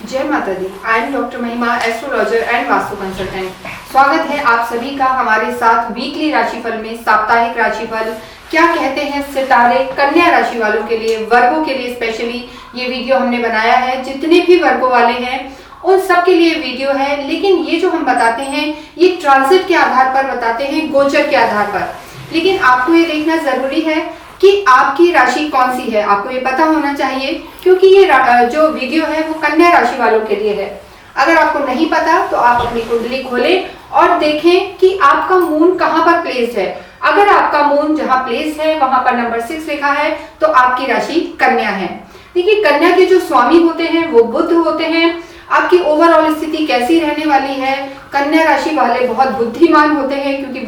जय माता दी। I am doctor महिमा, एस्ट्रोलॉजर एंड वास्तु कंसल्टेंट। स्वागत है आप सभी का हमारे साथ वीकली राशिफल में। साप्ताहिक राशिफल क्या कहते हैं सितारे कन्या राशि वालों के लिए, वर्गों के लिए स्पेशली ये वीडियो हमने बनाया है। जितने भी वर्गों वाले हैं उन सब के लिए वीडियो है, लेकिन ये जो हम बताते हैं ये ट्रांजिट के आधार पर बताते हैं, गोचर के आधार पर। लेकिन आपको ये देखना जरूरी है कि आपकी राशि कौन सी है, आपको ये पता होना चाहिए, क्योंकि ये जो वीडियो है वो कन्या राशि वालों के लिए है। अगर आपको नहीं पता तो आप अपनी कुंडली खोलें और देखें कि आपका मून कहाँ पर प्लेस्ड है। अगर आपका मून जहाँ प्लेस है वहां पर नंबर 6 लिखा है तो आपकी राशि कन्या है। देखिए, कन्या के जो स्वामी होते हैं वो बुध होते हैं। आपकी ओवरऑल स्थिति कैसी रहने वाली है? कन्या राशि वाले बहुत बुद्धिमान होते हैं, क्योंकि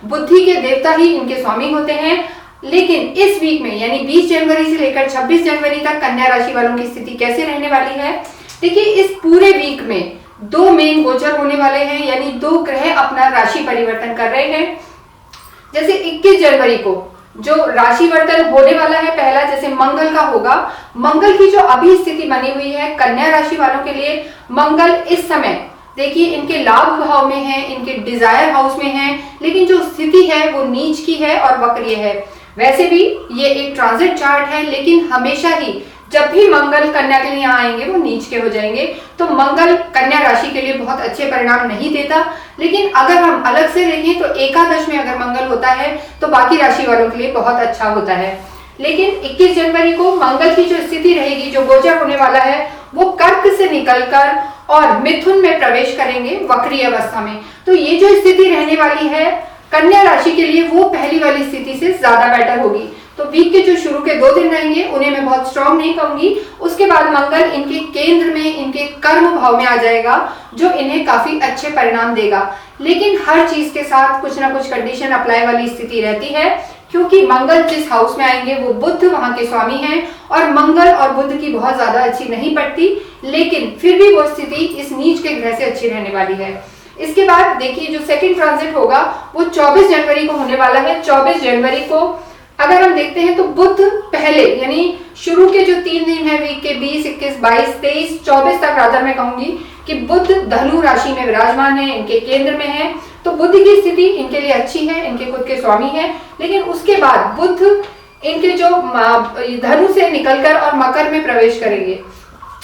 बुद्धि के देवता ही इनके स्वामी होते हैं। लेकिन इस वीक में यानी 20 जनवरी से लेकर 26 जनवरी तक कन्या राशि वालों की स्थिति कैसे रहने वाली है? देखिए, इस पूरे वीक में 2 मेन गोचर होने वाले हैं, यानी 2 ग्रह अपना राशि परिवर्तन कर रहे हैं। जैसे 21 जनवरी को जो राशि वर्तन होने वाला है, पहला जैसे मंगल का होगा। मंगल की जो अभी स्थिति बनी हुई है कन्या राशि वालों के लिए, मंगल इस समय देखिए इनके लाभ भाव में है, इनके डिजायर हाउस में है, लेकिन जो स्थिति है वो नीच की है और वक्रीय है। वैसे भी ये एक ट्रांजिट चार्ट है, लेकिन हमेशा ही जब भी मंगल कन्या के लिए आएंगे वो नीच के हो जाएंगे। तो मंगल कन्या राशि के लिए बहुत अच्छे परिणाम नहीं देता। लेकिन अगर हम अलग से देखें तो एकादश में अगर मंगल होता है तो बाकी राशि वालों के लिए बहुत अच्छा होता है। लेकिन 21 जनवरी को मंगल की जो स्थिति रहेगी, जो गोचर होने वाला है, वो कर्क से निकलकर और मिथुन में प्रवेश करेंगे वक्रीय अवस्था में। तो ये जो स्थिति रहने वाली है कन्या राशि के लिए वो पहली वाली स्थिति से ज्यादा बेटर होगी। तो वीक के जो शुरू के 2 दिन रहेंगे उन्हें मैं बहुत स्ट्रांग नहीं कहूंगी। उसके बाद मंगल इनके केंद्र में, इनके कर्म भाव में आ जाएगा, जो इन्हें काफी अच्छे परिणाम देगा। लेकिन हर चीज के साथ कुछ ना कुछ कंडीशन अप्लाई वाली स्थिति रहती है, क्योंकि मंगल जिस हाउस में आएंगे वो बुध वहां के स्वामी हैं, और मंगल और बुध की बहुत ज्यादा अच्छी नहीं पड़ती, लेकिन फिर भी वो स्थिति इस नीच के ग्रह से अच्छी रहने वाली है। इसके बाद देखिए जो सेकंड ट्रांजिट होगा वो 24 जनवरी को होने वाला है। 24 जनवरी को अगर हम देखते हैं तो बुध पहले यानी शुरू के जो 3 दिन है वीक के 20, 21, 22, 23, 24 तक रादर मैं कहूंगी कि बुध धनु राशि में विराजमान है, इनके केंद्र में है। तो बुध की स्थिति इनके लिए अच्छी है, इनके खुद के स्वामी है। लेकिन उसके बाद बुध इनके जो धनु से निकलकर और मकर में प्रवेश करेंगे।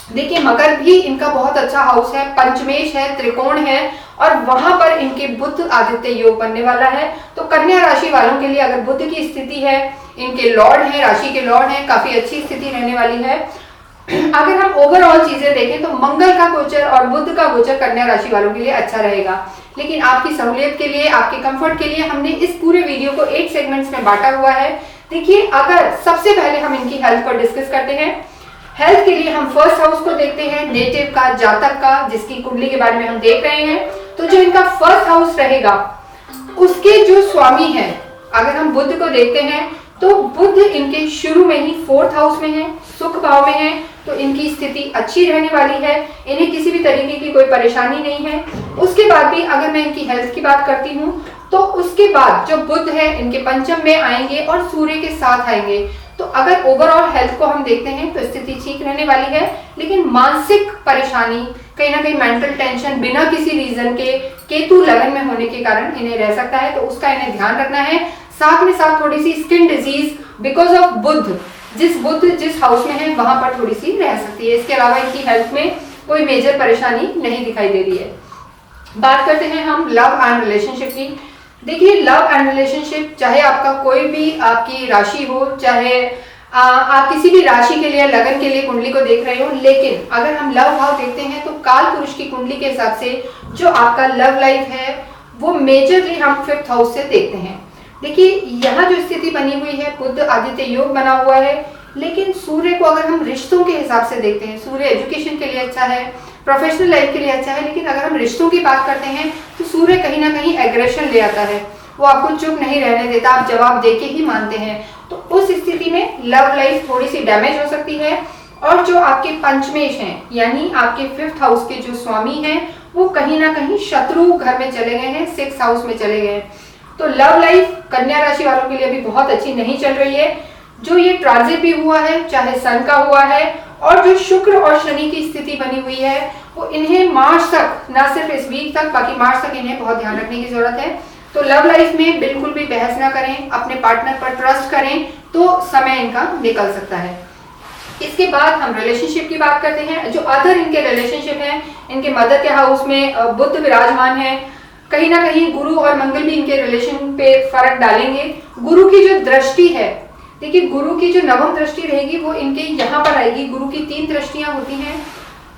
देखिए, मकर भी इनका बहुत अच्छा हाउस है, पंचमेश है, त्रिकोण है, और वहां पर इनके बुध आदित्य योग बनने वाला है। तो कन्या राशि वालों के लिए अगर बुध की स्थिति है, इनके लॉर्ड है, राशि के लॉर्ड है, काफी अच्छी स्थिति रहने वाली है। अगर हम ओवरऑल चीजें देखें तो मंगल का गोचर और बुध का गोचर कन्या राशि वालों के लिए अच्छा रहेगा। लेकिन आपकी सहूलियत के लिए, आपके कंफर्ट के लिए हमने इस पूरे वीडियो को 8 सेगमेंट्स में बांटा हुआ है। देखिए, अगर सबसे पहले हम इनकी हेल्थ पर डिस्कस करते हैं। हेल्थ के लिए हम फर्स्ट हाउस को देखते हैं, नेटिव का, जातक का, जिसकी कुंडली के बारे में हम देख रहे हैं। तो जो इनका फर्स्ट हाउस रहेगा उसके जो स्वामी हैं, अगर हम बुध को देखते हैं तो बुध इनके शुरू में ही 4th हाउस में है, सुख भाव में है। तो इनकी स्थिति अच्छी रहने वाली है, इन्हें किसी भी तरीके की कोई परेशानी नहीं है। उसके बाद भी अगर मैं इनकी हेल्थ की बात करती हूँ तो उसके बाद जो बुध है इनके पंचम में आएंगे और सूर्य के साथ आएंगे। तो अगर ओवरऑल हेल्थ को हम देखते हैं तो स्थिति ठीक रहने वाली है। लेकिन मानसिक परेशानी, कहीं ना कहीं मेंटल टेंशन बिना किसी रीजन के केतु लगन में होने के कारण इन्हें रह सकता है, तो उसका इन्हें ध्यान रखना है। साथ में साथ थोड़ी सी स्किन डिजीज बिकॉज ऑफ बुध जिस हाउस में है वहां पर थोड़ी सी रह सकती है। इसके अलावा इनकी हेल्थ में कोई मेजर परेशानी नहीं दिखाई दे रही है। बात करते हैं हम लव एंड रिलेशनशिप की। देखिए, लव एंड रिलेशनशिप, चाहे आपका कोई भी आपकी राशि हो, चाहे आप किसी भी राशि के लिए, लगन के लिए कुंडली को देख रहे हो, लेकिन अगर हम लव भाव देखते हैं तो काल पुरुष की कुंडली के हिसाब से जो आपका लव लाइफ है वो मेजरली हम 5th हाउस से देखते हैं। देखिए, यहाँ जो स्थिति बनी हुई है, बुध आदित्य योग बना हुआ है, लेकिन सूर्य को अगर हम रिश्तों के हिसाब से देखते हैं, सूर्य एजुकेशन के लिए अच्छा है, प्रोफेशनल लाइफ के लिए अच्छा है। लेकिन अगर हम रिश्तों की बात करते हैं तो सूर्य कहीं ना कहीं एग्रेशन ले आता है, वो आपको चुप नहीं रहने देता, आप जवाब देके ही मानते हैं। तो उस स्थिति में लव लाइफ थोड़ी सी डैमेज हो सकती है। और जो आपके पंचमेश हैं यानी आपके 5th हाउस के जो स्वामी हैं वो कहीं ना कहीं शत्रु घर में चले गए हैं, 6th हाउस में चले गए हैं। तो लव लाइफ कन्या राशि वालों के लिए अभी बहुत अच्छी नहीं चल रही है। जो ये ट्रांजिट भी हुआ है, चाहे सन का हुआ है, और जो शुक्र और शनि की स्थिति बनी हुई है, वो इन्हें मार्च तक, ना सिर्फ इस वीक तक, बाकी मार्च तक इन्हें बहुत ध्यान रखने की जरूरत है। तो लव लाइफ में बिल्कुल भी बहस ना करें, अपने पार्टनर पर ट्रस्ट करें, तो समय इनका निकल सकता है। इसके बाद हम रिलेशनशिप की बात करते हैं। जो अदर इनके रिलेशनशिप हैं, इनके मदर के हाउस में बुध विराजमान है, कहीं ना कहीं गुरु और मंगल भी इनके रिलेशन पे फर्क डालेंगे। गुरु की जो दृष्टि है, देखिए गुरु की जो नवम दृष्टि रहेगी वो इनके यहाँ पर आएगी। गुरु की 3 दृष्टियां होती हैं,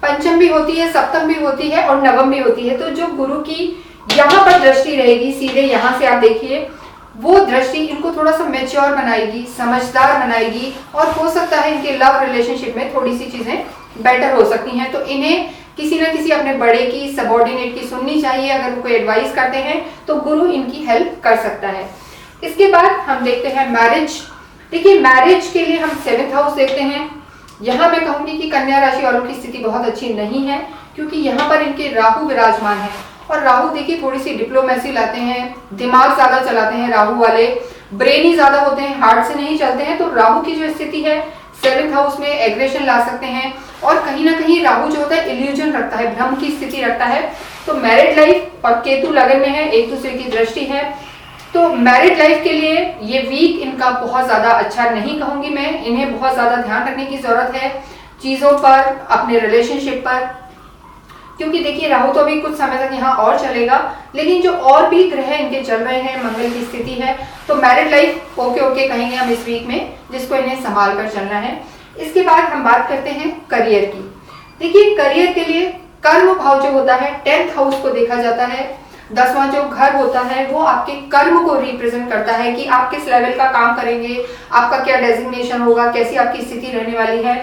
पंचम भी होती है, सप्तम भी होती है और नवम भी होती है। तो जो गुरु की यहाँ पर दृष्टि रहेगी, सीधे यहाँ से आप देखिए, वो दृष्टि इनको थोड़ा सा मैच्योर बनाएगी, समझदार बनाएगी, और हो सकता है इनके लव रिलेशनशिप में थोड़ी सी चीजें बेटर हो सकती हैं। तो इन्हें किसी न किसी अपने बड़े की, सबॉर्डिनेट की सुननी चाहिए। अगर वो कोई एडवाइस करते हैं तो गुरु इनकी हेल्प कर सकता है। इसके बाद हम देखते हैं मैरिज। देखिए मैरिज के लिए हम 7th हाउस देखते हैं। यहाँ मैं कहूंगी कि कन्या राशि वालों की स्थिति बहुत अच्छी नहीं है, क्योंकि यहाँ पर इनके राहु विराजमान है, और राहु देखिए थोड़ी सी डिप्लोमेसी लाते हैं, दिमाग ज्यादा चलाते हैं राहु वाले, ब्रेनी ज्यादा होते हैं, हार्ट से नहीं चलते हैं। तो राहु की जो स्थिति है 7th हाउस में एग्रेशन ला सकते हैं, और कहीं ना कहीं राहु जो होता है इल्यूजन रखता है, भ्रम की स्थिति रखता है। तो मैरिड लाइफ, और केतु लगन में है, एक दूसरे की दृष्टि है, तो मैरिड लाइफ के लिए ये वीक इनका बहुत ज्यादा अच्छा नहीं कहूंगी मैं। इन्हें बहुत ज्यादा ध्यान रखने की जरूरत है चीजों पर, अपने रिलेशनशिप पर, क्योंकि देखिए राहु तो अभी कुछ समय तक यहाँ और चलेगा, लेकिन जो और भी ग्रह इनके चल रहे हैं, मंगल की स्थिति है, तो मैरिड लाइफ ओके कहेंगे हम इस वीक में, जिसको इन्हें संभाल कर चलना है। इसके बाद हम बात करते हैं करियर की। देखिए करियर के लिए कर्म भाव जो होता है, 10th हाउस को देखा जाता है। 10वां जो घर होता है वो आपके कर्म को रिप्रेजेंट करता है कि आप किस लेवल का काम करेंगे, आपका क्या डेजिग्नेशन होगा, कैसी आपकी स्थिति रहने वाली है।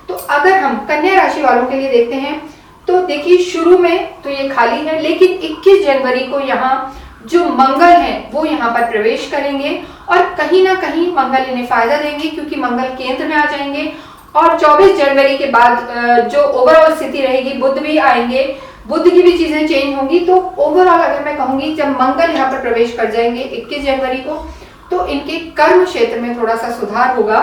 तो अगर हम कन्या राशि वालों के लिए देखते हैं तो देखिए शुरू में तो ये खाली है, लेकिन 21 जनवरी को यहाँ जो मंगल है वो यहाँ पर प्रवेश करेंगे, और कहीं ना कहीं मंगल इन्हें फायदा देंगे, क्योंकि मंगल केंद्र में आ जाएंगे। और 24 जनवरी के बाद जो ओवरऑल स्थिति रहेगी, बुध भी आएंगे, बुध की भी चीजें चेंज होंगी। तो ओवरऑल अगर मैं कहूंगी जब मंगल यहाँ पर प्रवेश कर जाएंगे 21 जनवरी को, तो इनके कर्म क्षेत्र में थोड़ा सा सुधार होगा।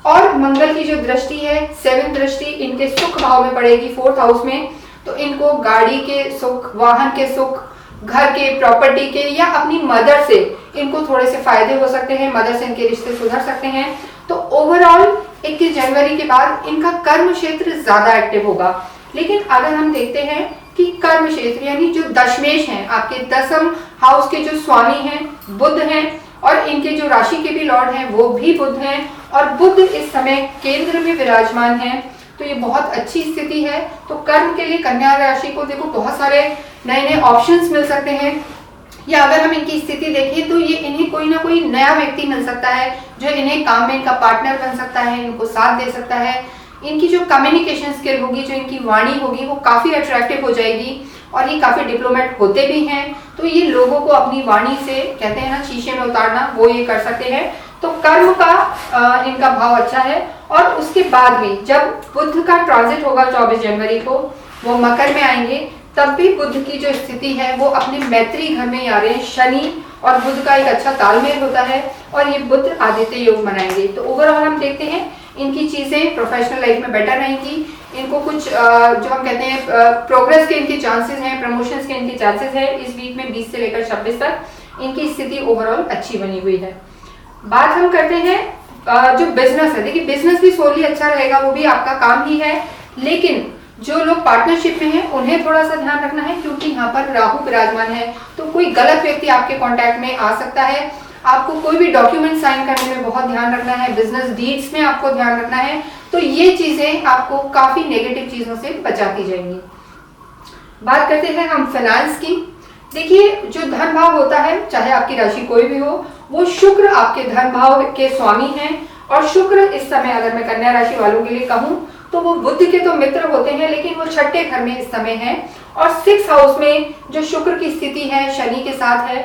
और मंगल की जो दृष्टि है, 7th दृष्टि इनके सुख भाव में पड़ेगी, 4th हाउस में, तो इनको गाड़ी के सुख, वाहन के सुख, घर के, प्रॉपर्टी के, या अपनी मदर से इनको थोड़े से फायदे हो सकते हैं, मदर से इनके रिश्ते सुधर सकते हैं। तो ओवरऑल 21 जनवरी के बाद इनका कर्म क्षेत्र ज्यादा एक्टिव होगा। लेकिन अगर हम देखते हैं कि कर्म क्षेत्र यानी जो दशमेश हैं, आपके 10th हाउस के जो स्वामी हैं बुध हैं, और इनके जो राशि के भी लॉर्ड हैं वो भी बुध हैं, और बुध इस समय केंद्र में विराजमान है, तो ये बहुत अच्छी स्थिति है। तो कर्म के लिए कन्या राशि को देखो बहुत सारे नए ऑप्शंस मिल सकते हैं, या अगर हम इनकी स्थिति देखें तो ये इन्हें कोई ना कोई नया व्यक्ति मिल सकता है जो इन्हें काम में इनका पार्टनर बन सकता है, इनको साथ दे सकता है। इनकी जो कम्युनिकेशन स्किल होगी, जो इनकी वाणी होगी, वो काफी अट्रैक्टिव हो जाएगी, और ये काफी डिप्लोमेट होते भी हैं। तो ये लोगों को अपनी वाणी से, कहते हैं ना शीशे में उतारना, वो ये कर सकते हैं। तो कर्म का इनका भाव अच्छा है। और उसके बाद भी जब बुध का ट्रांजिट होगा 24 जनवरी को, वो मकर में आएंगे, तब भी बुध की जो स्थिति है वो अपने मैत्री घर में आ रहे हैं। शनि और बुध का एक अच्छा तालमेल होता है, और ये बुध आदित्य योग बनाएंगे। तो ओवरऑल हम देखते हैं इनकी चीजें प्रोफेशनल लाइफ में बेटर रहेंगी। इनको कुछ जो हम कहते हैं प्रोग्रेस के इनके चांसेस हैं, प्रमोशंस के इनके चांसेस हैं। इस वीक में 20 से लेकर 26 तक इनकी स्थिति ओवरऑल अच्छी बनी हुई है। बात हम करते हैं जो बिजनेस है। देखिए बिजनेस भी सोली अच्छा रहेगा, वो भी आपका काम ही है, लेकिन जो लोग पार्टनरशिप में हैं उन्हें थोड़ा सा ध्यान रखना है, क्योंकि यहाँ पर राहु विराजमान है। तो कोई गलत व्यक्ति आपके कांटेक्ट में आ सकता है। आपको कोई भी डॉक्यूमेंट साइन करने में बहुत ध्यान रखना है, बिजनेस डीड्स में आपको ध्यान रखना है। तो ये चीजें आपको काफी नेगेटिव चीजों से बचाती जाएंगी। बात करते हैं हम फाइनेंस की। देखिए जो धन भाव होता है, चाहे आपकी राशि कोई भी हो, वो शुक्र आपके धन भाव के स्वामी हैं। और शुक्र इस समय अगर मैं कन्या राशि वालों के लिए कहूं तो वो बुध के तो मित्र होते हैं, लेकिन वो 6ठे घर में इस समय है। और 6th हाउस में जो शुक्र की स्थिति है शनि के साथ है,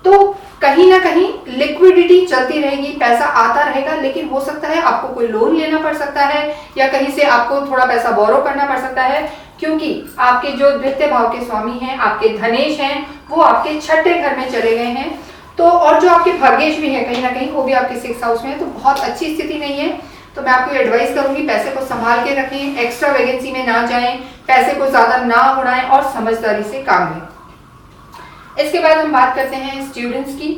तो कहीं ना कहीं लिक्विडिटी चलती रहेगी, पैसा आता रहेगा, लेकिन हो सकता है आपको कोई लोन लेना पड़ सकता है, या कहीं से आपको थोड़ा पैसा बोरो करना पड़ सकता है, क्योंकि आपके जो द्वितीय भाव के स्वामी हैं, आपके धनेश हैं, वो आपके 6ठे घर में चले गए हैं। तो और जो आपके भाग्येश भी है कहीं ना कहीं वो भी आपके 6th हाउस में है, तो बहुत अच्छी स्थिति नहीं है। तो मैं आपको एडवाइस करूंगी पैसे को संभाल के रखें, एक्स्ट्रा वैकेंसी में ना जाएं, पैसे को ज्यादा ना उड़ाएं और समझदारी से काम लें। इसके बाद हम बात करते हैं स्टूडेंट्स की।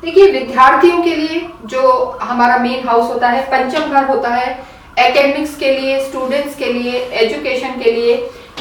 देखिए विद्यार्थियों के लिए जो हमारा मेन हाउस होता है, पंचम घर होता है एकेडमिक्स के लिए, स्टूडेंट्स के लिए, एजुकेशन के लिए।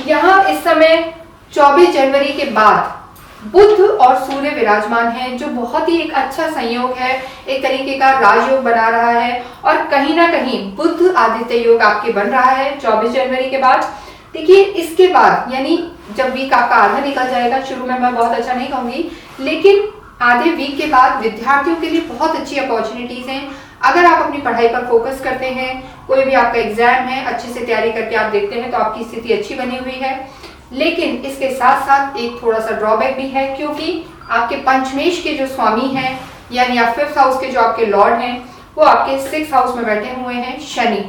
यहाँ इस समय 24 जनवरी के बाद बुध और सूर्य विराजमान हैं, जो बहुत ही एक अच्छा संयोग है, एक तरीके का राजयोग बना रहा है। और कहीं ना कहीं बुध आदित्य योग आपके बन रहा है 24 जनवरी के बाद। देखिए इसके बाद यानी जब वीक आपका आधा निकल जाएगा, शुरू में मैं बहुत अच्छा नहीं कहूंगी, लेकिन आधे वीक के बाद विद्यार्थियों के लिए बहुत अच्छी अपॉर्चुनिटीज हैं। अगर आप अपनी पढ़ाई पर फोकस करते हैं, कोई भी आपका एग्जाम है अच्छे से तैयारी करके आप देखते हैं, तो आपकी स्थिति अच्छी बनी हुई है। लेकिन इसके साथ साथ एक थोड़ा सा ड्रॉबैक भी है, क्योंकि आपके पंचमेश के जो स्वामी हैं यानी आप 5th हाउस के जो आपके लॉर्ड हैं वो आपके 6th हाउस में बैठे हुए हैं शनि।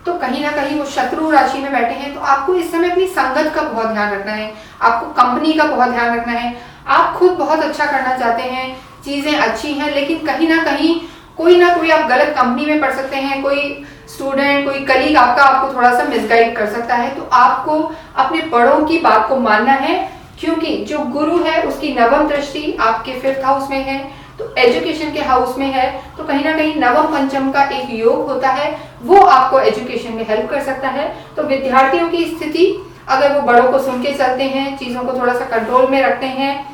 तो कहीं ना कहीं वो शत्रु राशि में बैठे हैं। तो आपको इस समय अपनी संगत का बहुत ध्यान रखना है, आपको कंपनी का बहुत ध्यान रखना है। आप खुद बहुत अच्छा करना चाहते हैं, चीजें अच्छी हैं, लेकिन कहीं ना कहीं कोई ना कोई आप गलत कंपनी में पढ़ सकते हैं, कोई स्टूडेंट, कोई कलीग आपको थोड़ा सा मिसगाइड कर सकता है। तो आपको अपने बड़ों की बात को मानना है, क्योंकि जो गुरु है उसकी नवम दृष्टि आपके 5th हाउस में है, तो एजुकेशन के हाउस में है। तो कहीं ना कहीं नवम पंचम का एक योग होता है, वो आपको एजुकेशन में हेल्प कर सकता है। तो विद्यार्थियों की स्थिति अगर वो बड़ों को सुन के चलते हैं, चीजों को थोड़ा सा कंट्रोल में रखते हैं,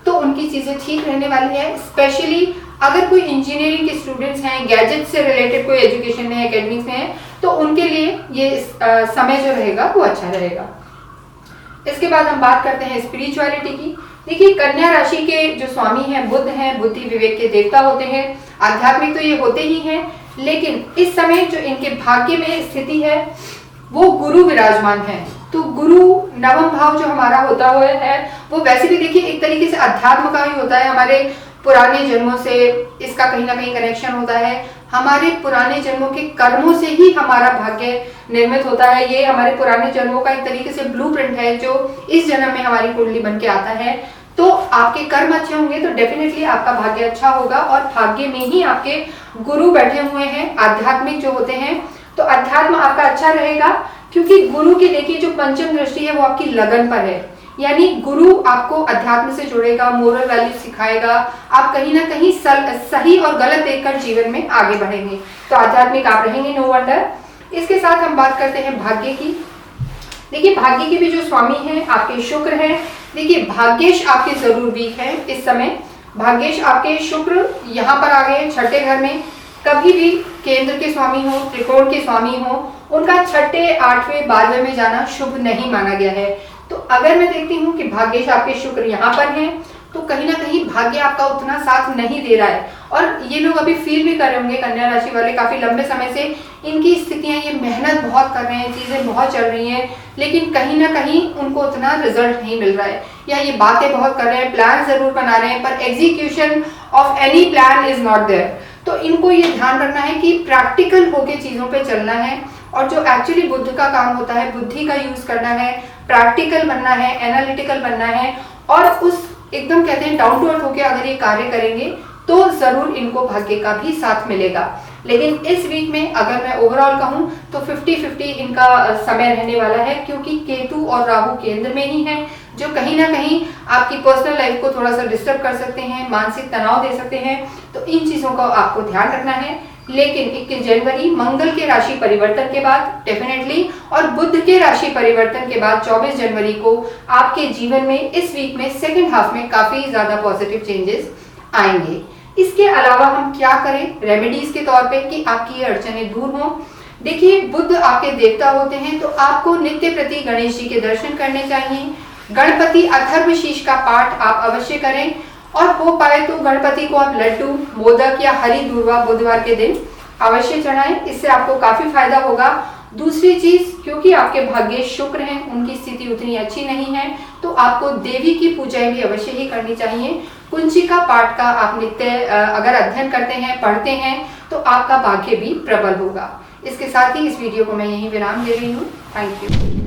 तो उनकी चीजें ठीक रहने वाली है। स्पेशली अगर कोई इंजीनियरिंग के स्टूडेंट्स हैं, गैजेट से रिलेटेड कोई एजुकेशन में, एकेडमिक्स में है, तो उनके लिए ये समय जो रहेगा वो अच्छा रहेगा। इसके बाद हम बात करते हैं स्पिरिचुअलिटी की। देखिए कन्या राशि के जो स्वामी हैं बुध हैं, बुद्धि विवेक के देवता होते हैं, आध्यात्मिक तो ये होते ही हैं, लेकिन इस समय जो इनके भाग्य में स्थिति है वो गुरु विराजमान है। तो गुरु नवम भाव जो हमारा होता हुआ है वो वैसे भी देखिए एक तरीके से अध्यात्म का ही होता है। हमारे पुराने जन्मों से इसका कहीं ना कहीं कनेक्शन होता है, हमारे पुराने जन्मों के कर्मों से ही हमारा भाग्य निर्मित होता है। ये हमारे पुराने जन्मों का एक तरीके से ब्लूप्रिंट है जो इस जन्म में हमारी कुंडली बन के आता है। तो आपके कर्म अच्छे होंगे तो डेफिनेटली आपका भाग्य अच्छा होगा, और भाग्य में ही आपके गुरु बैठे हुए हैं आध्यात्मिक जो होते हैं। तो अध्यात्म आपका अच्छा रहेगा, क्योंकि गुरु की देखिए जो पंचम दृष्टि है वो आपकी लगन पर है, यानी गुरु आपको अध्यात्म से जुड़ेगा, मोरल वैल्यू सिखाएगा, आप कहीं ना कहीं सही और गलत देखकर जीवन में आगे बढ़ेंगे। तो आध्यात्मिक आप रहेंगे, नो वंडर। इसके साथ हम बात करते हैं भाग्य की। देखिए भाग्य के भी जो स्वामी हैं आपके शुक्र हैं। देखिए भाग्येश आपके जरूर वीक है इस समय। भाग्येश आपके शुक्र यहाँ पर आ गए 6ठे घर में। कभी भी केंद्र के स्वामी हो, त्रिकोण के स्वामी हो, उनका 6ठे, 8वें, 12वें में जाना शुभ नहीं माना गया है। तो अगर मैं देखती हूँ कि भाग्येश आपके शुक्र यहाँ पर हैं, तो कहीं ना कहीं भाग्य आपका उतना साथ नहीं दे रहा है। और ये लोग अभी फील भी कर रहे होंगे, कन्या राशि वाले काफी लंबे समय से इनकी स्थितियां, ये मेहनत बहुत कर रहे हैं, चीजें बहुत चल रही हैं, लेकिन कहीं ना कहीं उनको उतना रिजल्ट नहीं मिल रहा है, या ये बातें बहुत कर रहे हैं, प्लान जरूर बना रहे हैं, पर execution of any plan is not there. तो इनको ये ध्यान रखना है कि प्रैक्टिकल होके चीजों पे चलना है, और जो एक्चुअली बुद्ध का काम होता है, बुद्धि का यूज करना है, प्रैक्टिकल बनना है, एनालिटिकल बनना है, और उस एकदम कहते हैं डाउन टू अर्थ होके अगर ये कार्य करेंगे तो जरूर इनको भाग्य का भी साथ मिलेगा। लेकिन इस वीक में अगर मैं ओवरऑल कहूं तो 50-50 इनका समय रहने वाला है, क्योंकि केतु और राहु केंद्र में ही है, जो कहीं ना कहीं आपकी पर्सनल लाइफ को थोड़ा सा डिस्टर्ब कर सकते हैं, मानसिक तनाव दे सकते हैं। तो इन चीजों का आपको ध्यान रखना है। लेकिन 21 जनवरी मंगल के राशि परिवर्तन के बाद डेफिनेटली, और बुध के राशि परिवर्तन के बाद 24 जनवरी को आपके जीवन में इस वीक में सेकंड हाफ में काफी ज्यादा पॉजिटिव चेंजेस आएंगे। इसके अलावा हम क्या करें रेमेडीज के तौर पे कि आपकी ये अड़चनें दूर हों। देखिए बुध आपके देवता होते हैं, तो आपको नित्य प्रति गणेश जी के दर्शन करने चाहिए। गणपति अथर्वशीष का पाठ आप अवश्य करें, और हो पाए तो गणपति को आप लड्डू, मोदक या हरी दूर्वा बुधवार के दिन अवश्य चढ़ाएं, इससे आपको काफी फायदा होगा। दूसरी चीज, क्योंकि आपके भाग्य शुक्र हैं, उनकी स्थिति उतनी अच्छी नहीं है, तो आपको देवी की पूजाएं भी अवश्य ही करनी चाहिए। कुंचिका पाठ का आप नित्य अगर अध्ययन करते हैं, पढ़ते हैं, तो आपका भाग्य भी प्रबल होगा। इसके साथ ही इस वीडियो को मैं यहीं विराम दे रही हूँ। Thank you.